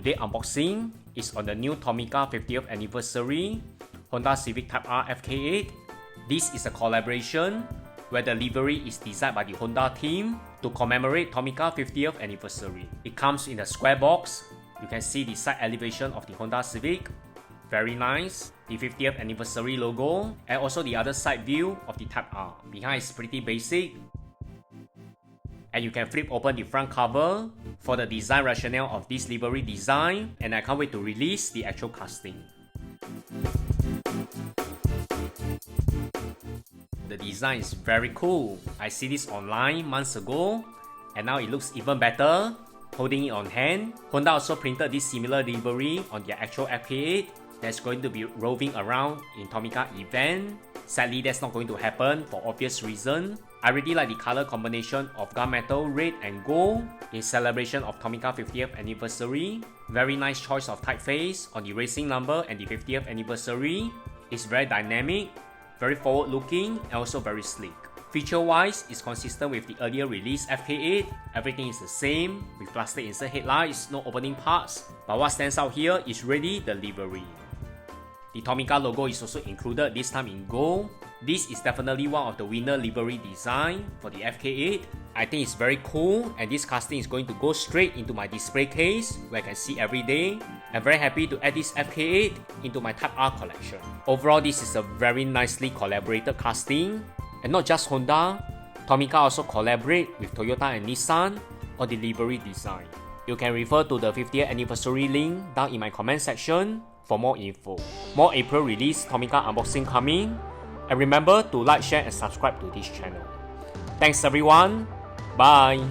Today's unboxing is on the new Tomica 50th anniversary Honda Civic Type R FK8. This is a collaboration where the livery is designed by the Honda team to commemorate Tomica 50th anniversary. It comes in a square box. You can see the side elevation of the Honda Civic. Very nice. The 50th anniversary logo and also the other side view of the Type R. Behind is pretty basic. And you can flip open the front cover for the design rationale of this livery design, and I can't wait to release the actual casting. The design is very cool. I see this online months ago and now it looks even better. Holding it on hand, Honda also printed this similar livery on their actual FK8 that's going to be roving around in Tomica event. Sadly, that's not going to happen for obvious reason. I really like the color combination of gunmetal red and gold in celebration of Tomica 50th anniversary. Very nice choice of typeface on the racing number and the 50th anniversary. It's very dynamic, very forward looking and also very sleek. Feature wise, it's consistent with the earlier release FK8. Everything is the same with plastic insert headlights, no opening parts. But what stands out here is really the livery. The Tomica logo is also included, this time in gold. This is definitely one of the winner livery design for the FK8. I think it's very cool, and this casting is going to go straight into my display case where I can see every day. I'm very happy to add this FK8 into my Type R collection. Overall, this is a very nicely collaborated casting. And not just Honda, Tomica also collaborate with Toyota and Nissan on the livery design. You can refer to the 50th anniversary link down in my comment section for more info. More April release Tomica unboxing coming. And remember to like, share and subscribe to this channel. Thanks everyone. Bye.